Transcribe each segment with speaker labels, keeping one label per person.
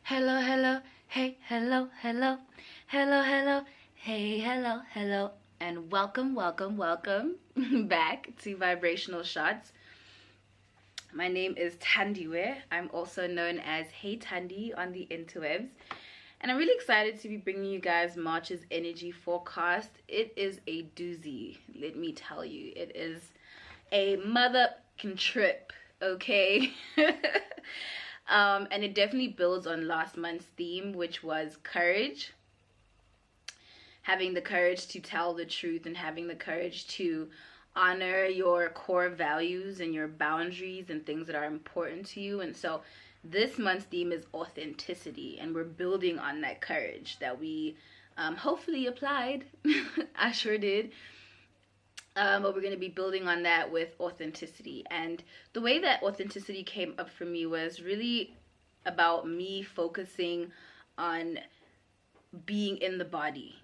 Speaker 1: Hello, hello, hey, hello, hello, hello, hello, hey, hello, hello, and welcome back to Vibrational Shots. My name is Tandiwe. I'm also known as Hey Tandi on the interwebs. And I'm really excited to be bringing you guys March's energy forecast. It is a doozy, let me tell you. It is a motherfucking trip, okay? And it definitely builds on last month's theme, which was courage. Having the courage to tell the truth and having the courage to honor your core values and your boundaries and things that are important to you. And so this month's theme is authenticity, and we're building on that courage that we hopefully applied. I sure did. But we're going to be building on that with authenticity. And the way that authenticity came up for me was really about me focusing on being in the body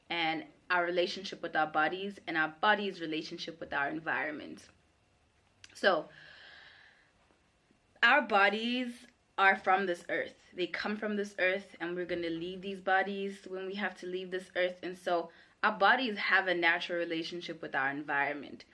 Speaker 1: and our relationship with our bodies and our body's relationship with our environment. So our bodies are from this earth. They come from this earth, and we're going to leave these bodies when we have to leave this earth. And so our bodies have a natural relationship with our environment.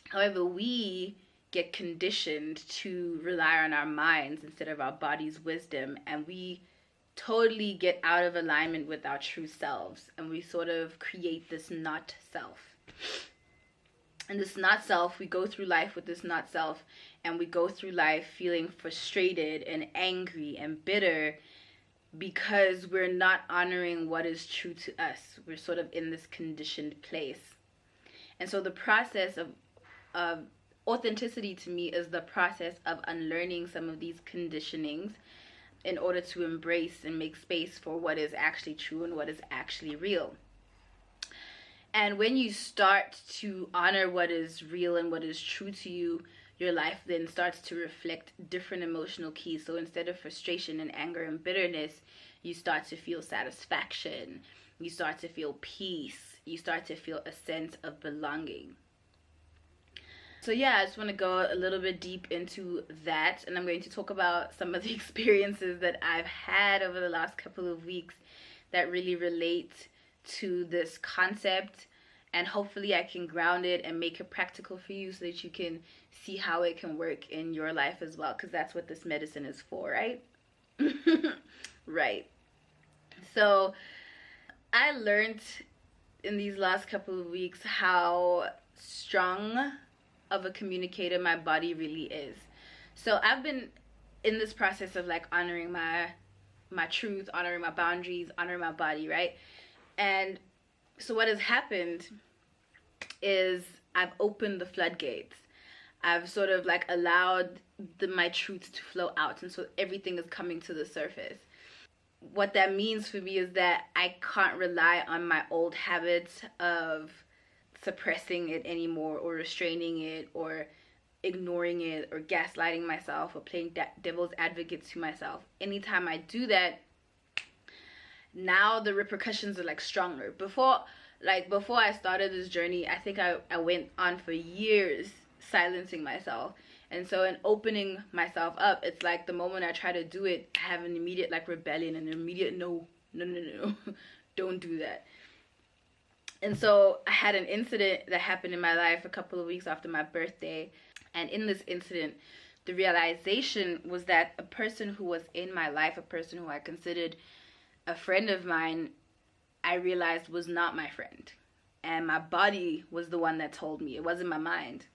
Speaker 1: However, we get conditioned to rely on our minds instead of our body's wisdom, and we totally get out of alignment with our true selves, and we sort of create this not self. And this not self, we go through life with this not self, and we go through life feeling frustrated and angry and bitter because we're not honoring what is true to us. We're sort of in this conditioned place. And so the process of authenticity to me is the process of unlearning some of these conditionings in order to embrace and make space for what is actually true and what is actually real. And when you start to honor what is real and what is true to you, your life then starts to reflect different emotional keys. So instead of frustration and anger and bitterness, you start to feel satisfaction. You start to feel peace. You start to feel a sense of belonging. So yeah, I just want to go a little bit deep into that. And I'm going to talk about some of the experiences that I've had over the last couple of weeks that really relate to this concept, and hopefully I can ground it and make it practical for you so that you can see how it can work in your life as well, because that's what this medicine is for, right? Right. So I learned in these last couple of weeks how strong of a communicator my body really is. So I've been in this process of like honoring my truth, honoring my boundaries, honoring my body, right? And so what has happened is I've opened the floodgates. I've sort of like allowed my truth to flow out, and so everything is coming to the surface. What that means for me is that I can't rely on my old habits of suppressing it anymore, or restraining it, or ignoring it, or gaslighting myself, or playing devil's advocate to myself. Anytime I do that, now the repercussions are like stronger. Before I started this journey, I think I went on for years silencing myself. And so in opening myself up, it's like the moment I try to do it, I have an immediate like rebellion and an immediate no don't do that. And so I had an incident that happened in my life a couple of weeks after my birthday. And in this incident, the realization was that a person who was in my life, a person who I considered a friend of mine, I realized was not my friend. And my body was the one that told me. It wasn't my mind.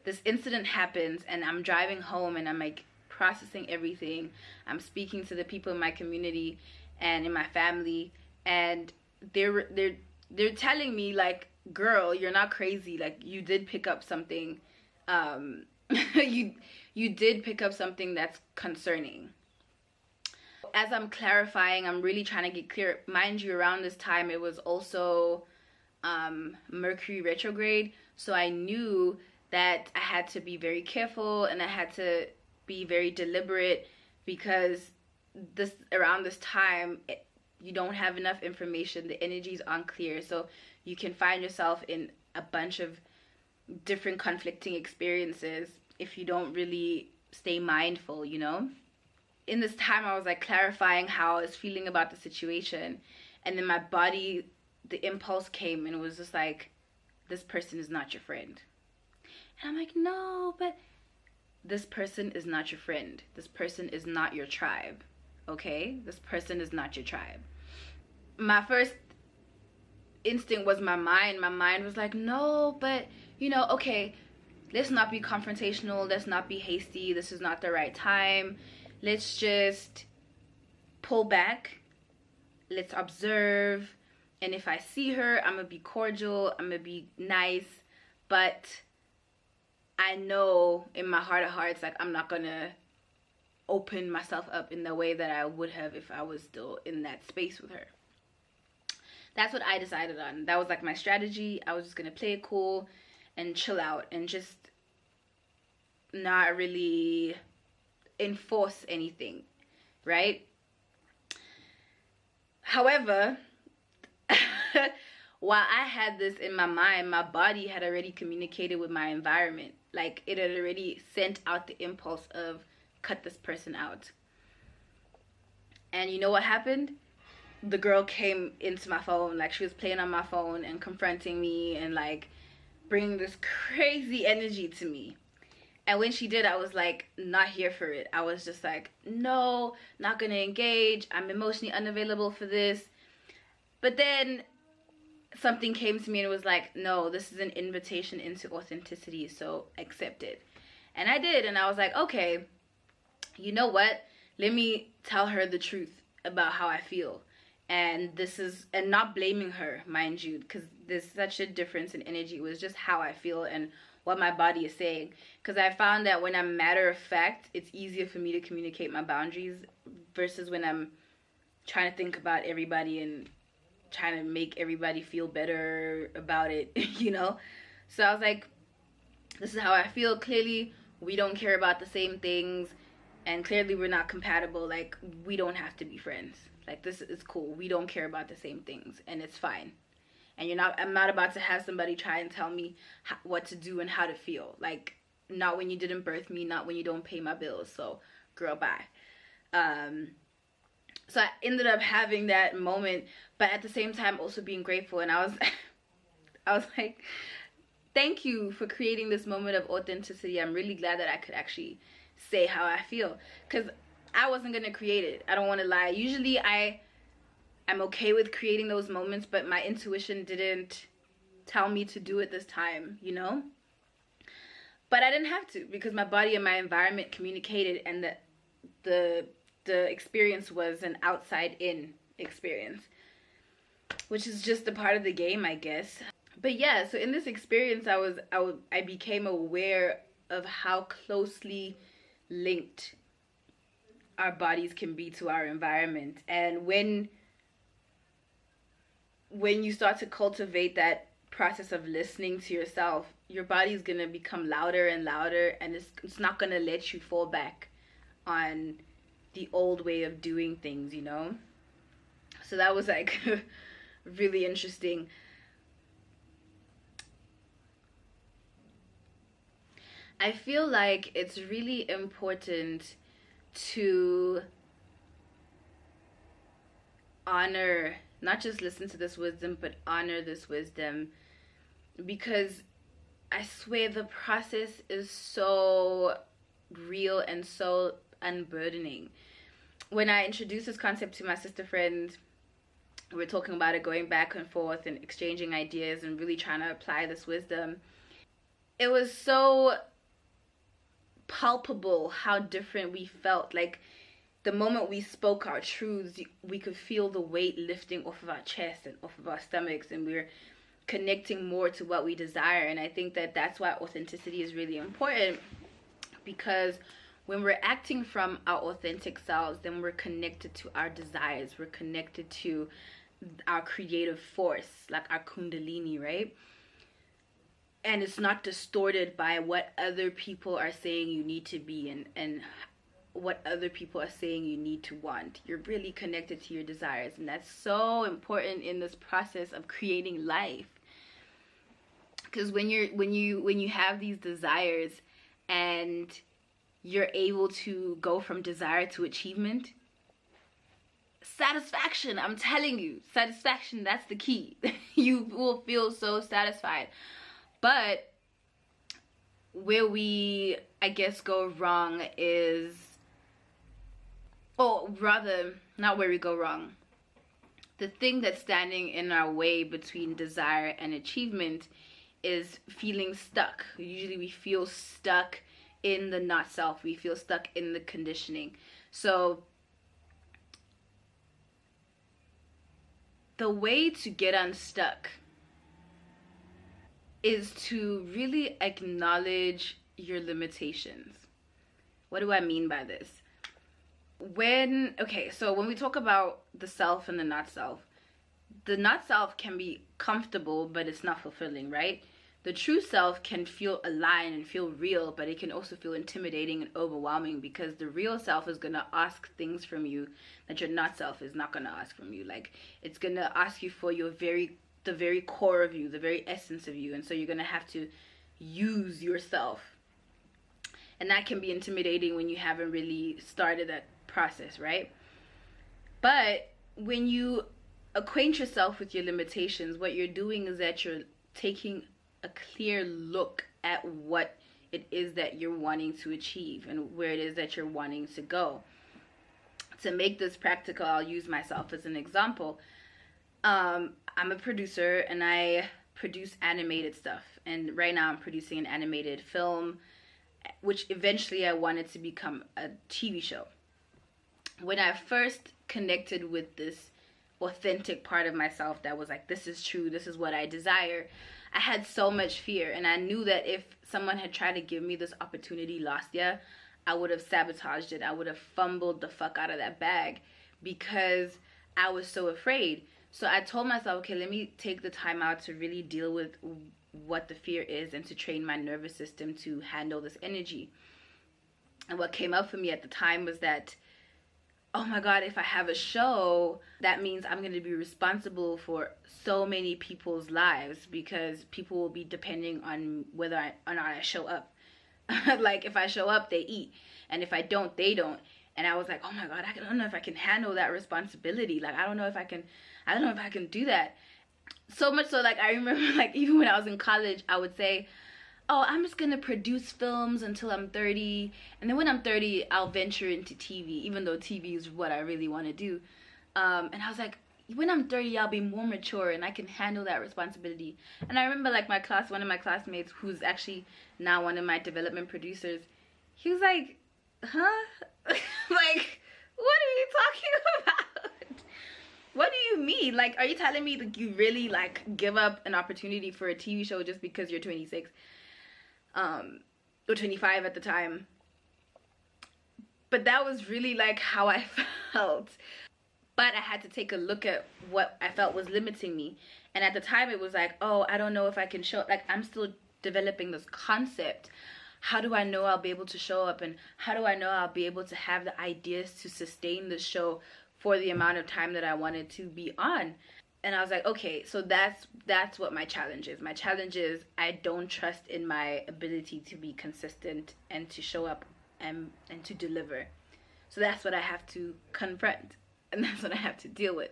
Speaker 1: This incident happens, and I'm driving home, and I'm like processing everything. I'm speaking to the people in my community and in my family, and they're telling me like, girl, you're not crazy. Like, you did pick up something. You did pick up something that's concerning. As I'm clarifying, I'm really trying to get clear. Mind you, around this time, it was also Mercury retrograde. So I knew that I had to be very careful, and I had to be very deliberate, because around this time, you don't have enough information. The energies aren't clear. So you can find yourself in a bunch of different conflicting experiences if you don't really stay mindful, you know? in this time, I was like clarifying how I was feeling about the situation. And then my body, the impulse came and it was just like, this person is not your friend. And I'm like, no, but this person is not your friend. This person is not your tribe. Okay? This person is not your tribe. My first instinct was my mind. My mind was like, no, but, you know, okay, let's not be confrontational. Let's not be hasty. This is not the right time. Let's just pull back. Let's observe. And if I see her, I'm going to be cordial. I'm going to be nice. But I know in my heart of hearts, like, I'm not going to open myself up in the way that I would have if I was still in that space with her. That's what I decided on. That was like my strategy. I was just going to play it cool and chill out and just not really enforce anything, right? However, while I had this in my mind, my body had already communicated with my environment. Like, it had already sent out the impulse of cut this person out. And you know what happened? The girl came into my phone, like she was playing on my phone and confronting me and like bringing this crazy energy to me. And when she did, I was like not here for it. I was just like, no, not gonna engage. I'm emotionally unavailable for this. But then something came to me and it was like, no, this is an invitation into authenticity, so accept it. And I did, and I was like, okay, you know what? Let me tell her the truth about how I feel. And this is, and not blaming her, mind you, because there's such a difference in energy. It was just how I feel and what my body is saying. Because I found that when I'm matter of fact, it's easier for me to communicate my boundaries versus when I'm trying to think about everybody and trying to make everybody feel better about it, you know? So I was like, this is how I feel. Clearly, we don't care about the same things. And clearly, we're not compatible. Like, we don't have to be friends. Like, this is cool. We don't care about the same things. And it's fine. And I'm not about to have somebody try and tell me what to do and how to feel. Like, not when you didn't birth me, not when you don't pay my bills. So, girl, bye. So I ended up having that moment, but at the same time also being grateful. And I was like, thank you for creating this moment of authenticity. I'm really glad that I could actually say how I feel, because I wasn't gonna create it. I don't want to lie. Usually I'm okay with creating those moments, but my intuition didn't tell me to do it this time, you know? But I didn't have to, because my body and my environment communicated, and the experience was an outside-in experience, which is just a part of the game, I guess. But yeah, so in this experience, I became aware of how closely linked our bodies can be to our environment. And when you start to cultivate that process of listening to yourself, your body's gonna become louder and louder, and it's not gonna let you fall back on the old way of doing things, you know? So that was like really interesting. I feel like it's really important to honor, not just listen to this wisdom, but honor this wisdom, because I swear the process is so real and so unburdening. When I introduced this concept to my sister friend, we were talking about it, going back and forth and exchanging ideas and really trying to apply this wisdom. It was so palpable how different we felt. Like, the moment we spoke our truths, we could feel the weight lifting off of our chest and off of our stomachs, and we were connecting more to what we desire. And I think that that's why authenticity is really important, because when we're acting from our authentic selves, then we're connected to our desires. We're connected to our creative force, like our kundalini, right? And it's not distorted by what other people are saying you need to be and what other people are saying you need to want. You're really connected to your desires, and that's so important in this process of creating life. Because when you have these desires and you're able to go from desire to achievement? Satisfaction. I'm telling you, satisfaction, that's the key. You will feel so satisfied. But where we, I guess, go wrong is, or rather, not where we go wrong. The thing that's standing in our way between desire and achievement is feeling stuck. Usually we feel stuck in the not self. We feel stuck in the conditioning. So the way to get unstuck is to really acknowledge your limitations. What do I mean by this? So when we talk about the self and the not self can be comfortable, but it's not fulfilling, right? The true self can feel aligned and feel real, but it can also feel intimidating and overwhelming, because the real self is going to ask things from you that your not self is not going to ask from you. Like, it's going to ask you for the very core of you, the very essence of you. And so you're going to have to use yourself. And that can be intimidating when you haven't really started that process, right? But when you acquaint yourself with your limitations, what you're doing is that you're taking a clear look at what it is that you're wanting to achieve and where it is that you're wanting to go. To make this practical, I'll use myself as an example. I'm a producer and I produce animated stuff. And right now I'm producing an animated film, which eventually I wanted to become a TV show. When I first connected with this authentic part of myself that was like, this is true, this is what I desire, I had so much fear. And I knew that if someone had tried to give me this opportunity last year, I would have sabotaged it. I would have fumbled the fuck out of that bag because I was so afraid. So I told myself, okay, let me take the time out to really deal with what the fear is and to train my nervous system to handle this energy. And what came up for me at the time was that, oh my God, if I have a show, that means I'm going to be responsible for so many people's lives, because people will be depending on whether or not I show up. Like, if I show up, they eat. And if I don't, they don't. And I was like, oh my God, I don't know if I can handle that responsibility. Like, I don't know if I can do that. So much so, like, I remember, like, even when I was in college, I would say, oh, I'm just going to produce films until I'm 30. And then when I'm 30, I'll venture into TV, even though TV is what I really want to do. And I was like, when I'm 30, I'll be more mature and I can handle that responsibility. And I remember, like, one of my classmates, who's actually now one of my development producers, he was like, huh? Like, what are you talking about? What do you mean? Like, are you telling me that you really, like, give up an opportunity for a TV show just because you're 26? Or 25 at the time? But that was really, like, how I felt. But I had to take a look at what I felt was limiting me. And at the time, it was like, oh, I don't know if I can show, like, I'm still developing this concept. How do I know I'll be able to show up? And how do I know I'll be able to have the ideas to sustain the show for the amount of time that I wanted to be on? And I was like, okay, so that's what my challenge is. My challenge is I don't trust in my ability to be consistent and to show up and to deliver. So that's what I have to confront. And that's what I have to deal with.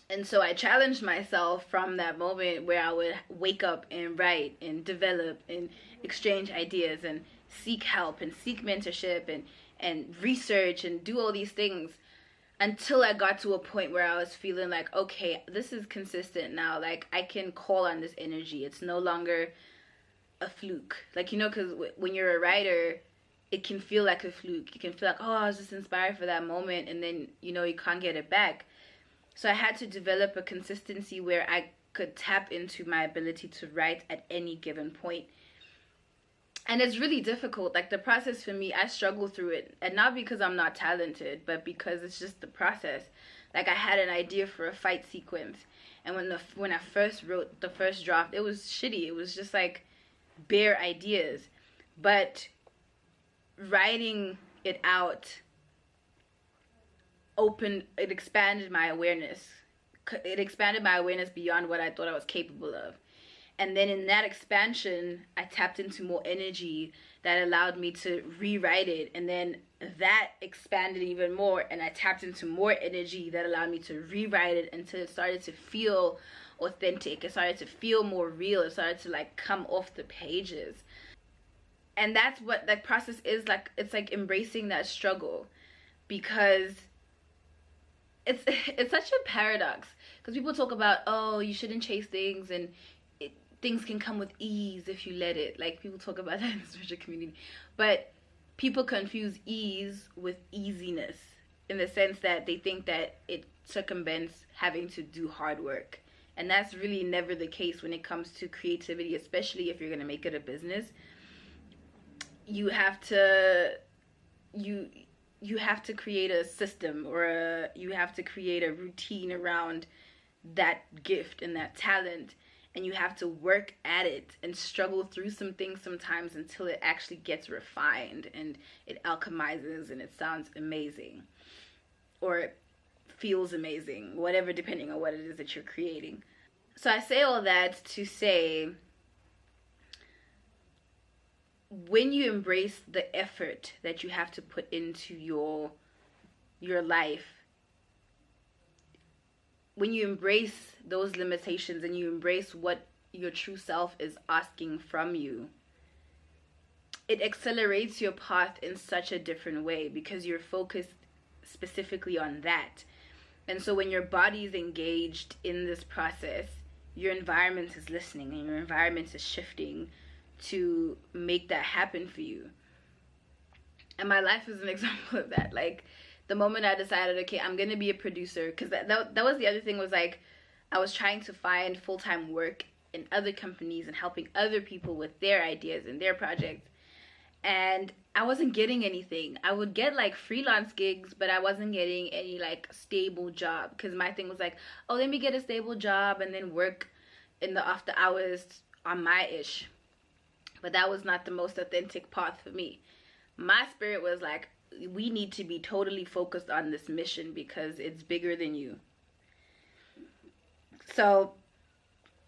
Speaker 1: And so I challenged myself from that moment where I would wake up and write and develop and exchange ideas and seek help and seek mentorship and research and do all these things, until I got to a point where I was feeling like, okay, this is consistent now. Like, I can call on this energy. It's no longer a fluke. Like, you know, because when you're a writer, it can feel like a fluke. You can feel like, oh, I was just inspired for that moment, and then, you know, you can't get it back. So I had to develop a consistency where I could tap into my ability to write at any given point. And it's really difficult. Like, the process for me, I struggle through it. And not because I'm not talented, but because it's just the process. Like, I had an idea for a fight sequence. And when I first wrote the first draft, it was shitty. It was just, like, bare ideas. But writing it out it expanded my awareness. It expanded my awareness beyond what I thought I was capable of. And then in that expansion, I tapped into more energy that allowed me to rewrite it, and then that expanded even more, and I tapped into more energy that allowed me to rewrite it until it started to feel authentic. It started to feel more real. It started to like come off the pages. And that's what that process is like. It's like embracing that struggle, because it's such a paradox, because people talk about, oh, you shouldn't chase things, and things can come with ease if you let it. Like, people talk about that in the spiritual community, but people confuse ease with easiness, in the sense that they think that it circumvents having to do hard work, and that's really never the case when it comes to creativity, especially if you're going to make it a business. You have to create a system, or you have to create a routine around that gift and that talent, and you have to work at it and struggle through some things sometimes until it actually gets refined and it alchemizes and it sounds amazing, or it feels amazing, whatever, depending on what it is that you're creating. So I say all that to say, when you embrace the effort that you have to put into your life, when you embrace those limitations and you embrace what your true self is asking from you, it accelerates your path in such a different way, because you're focused specifically on that. And so when your body is engaged in this process, your environment is listening and your environment is shifting to make that happen for you. And my life is an example of that. Like, the moment I decided, okay, I'm gonna be a producer, because that was the other thing, was like, I was trying to find full-time work in other companies and helping other people with their ideas and their projects, and I wasn't getting anything. I would get like freelance gigs, but I wasn't getting any like stable job, because my thing was like, oh, let me get a stable job and then work in the after hours on my ish. But that was not the most authentic path for me. My spirit was like, we need to be totally focused on this mission because it's bigger than you. So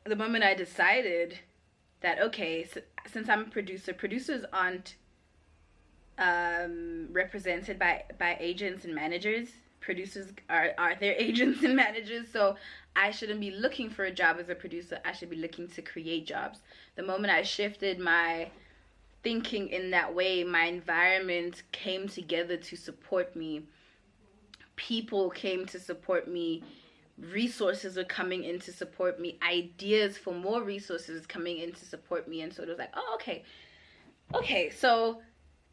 Speaker 1: the moment I decided that, okay, so, since I'm a producer, producers aren't represented by agents and managers. Producers are their agents and managers. So I shouldn't be looking for a job as a producer. I should be looking to create jobs. The moment I shifted my thinking in that way, my environment came together to support me. People came to support me. Resources were coming in to support me. Ideas for more resources coming in to support me. And so it was like, oh, okay, so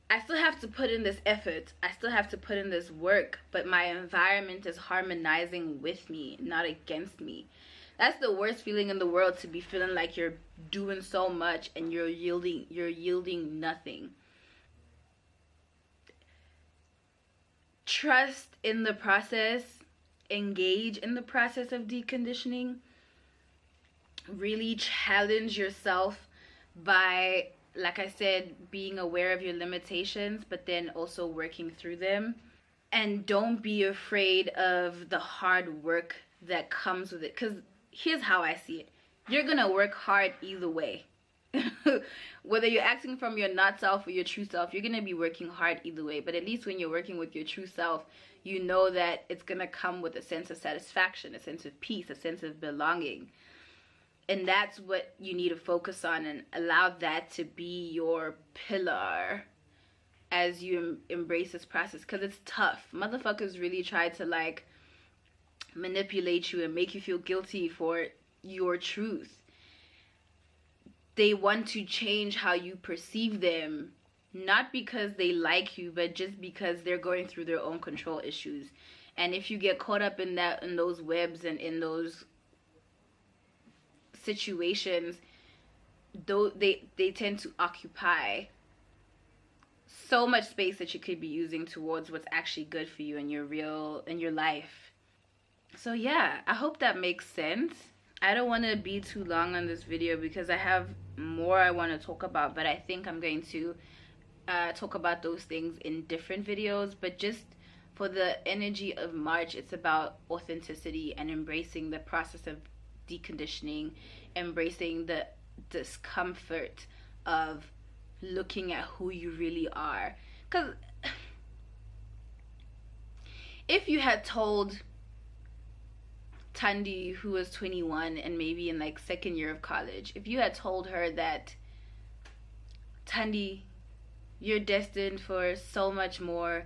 Speaker 1: I still have to put in this effort. I still have to put in this work, but my environment is harmonizing with me, not against me. That's the worst feeling in the world, to be feeling like you're doing so much and you're yielding nothing. Trust in the process. Engage in the process of deconditioning. Really challenge yourself by, like I said, being aware of your limitations, but then also working through them. And don't be afraid of the hard work that comes with it, because here's how I see it. You're gonna work hard either way. Whether you're acting from your not self or your true self, you're gonna be working hard either way. But at least when you're working with your true self, you know that it's gonna come with a sense of satisfaction, a sense of peace, a sense of belonging. And that's what you need to focus on, and allow that to be your pillar as you embrace this process, because it's tough. Motherfuckers really try to like manipulate you and make you feel guilty for your truth. They want to change how you perceive them, not because they like you, but just because they're going through their own control issues. And if you get caught up in that, in those webs and in those situations, though they tend to occupy so much space that you could be using towards what's actually good for you in your life. So yeah, I hope that makes sense. I don't want to be too long on this video because I have more I want to talk about, but I think I'm going to talk about those things in different videos. But just for the energy of March, it's about authenticity and embracing the process of deconditioning, embracing the discomfort of looking at who you really are. Because if you had told Tandy, who was 21 and maybe in like second year of college, if you had told her that, Tandy, you're destined for so much more,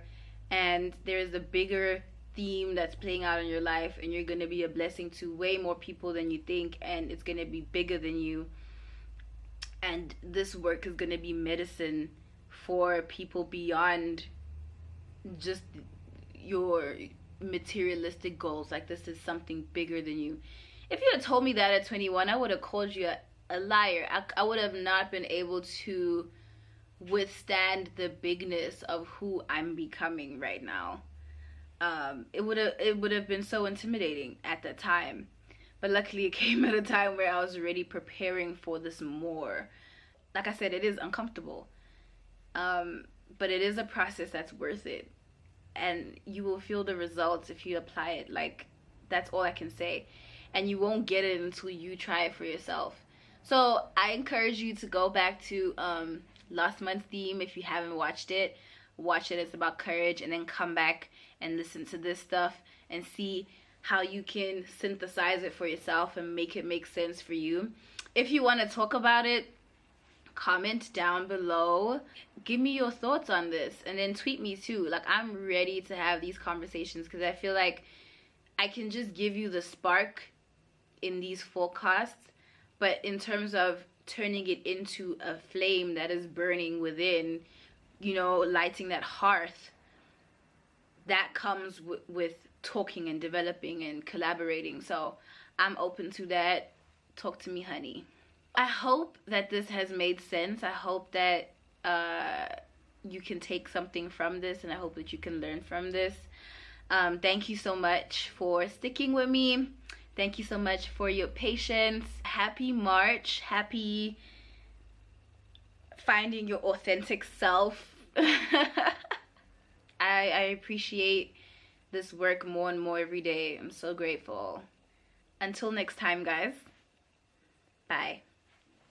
Speaker 1: and there's a bigger theme that's playing out in your life, and you're going to be a blessing to way more people than you think, and it's going to be bigger than you, and this work is going to be medicine for people beyond just your materialistic goals. Like, this is something bigger than you. If you had told me that at 21, I would have called you a liar. I would have not been able to withstand the bigness of who I'm becoming right now. It would have been so intimidating at the time. But luckily it came at a time where I was already preparing for this more. Like I said, it is uncomfortable. But it is a process that's worth it. And you will feel the results if you apply it. Like, that's all I can say. And you won't get it until you try it for yourself. So I encourage you to go back to last month's theme. If you haven't watched it, watch it. It's about courage. And then come back and listen to this stuff and see how you can synthesize it for yourself and make it make sense for you. If you want to talk about it, comment down below. Give me your thoughts on this, and then tweet me too. Like, I'm ready to have these conversations, because I feel like I can just give you the spark in these forecasts, but in terms of turning it into a flame that is burning within, you know, lighting that hearth, that comes with talking and developing and collaborating. So I'm open to that. Talk to me, honey. I hope that this has made sense. I hope that you can take something from this, and I hope that you can learn from this. Thank you so much for sticking with me. Thank you so much for your patience. Happy March. Happy finding your authentic self. I appreciate this work more and more every day. I'm so grateful. Until next time, guys. Bye.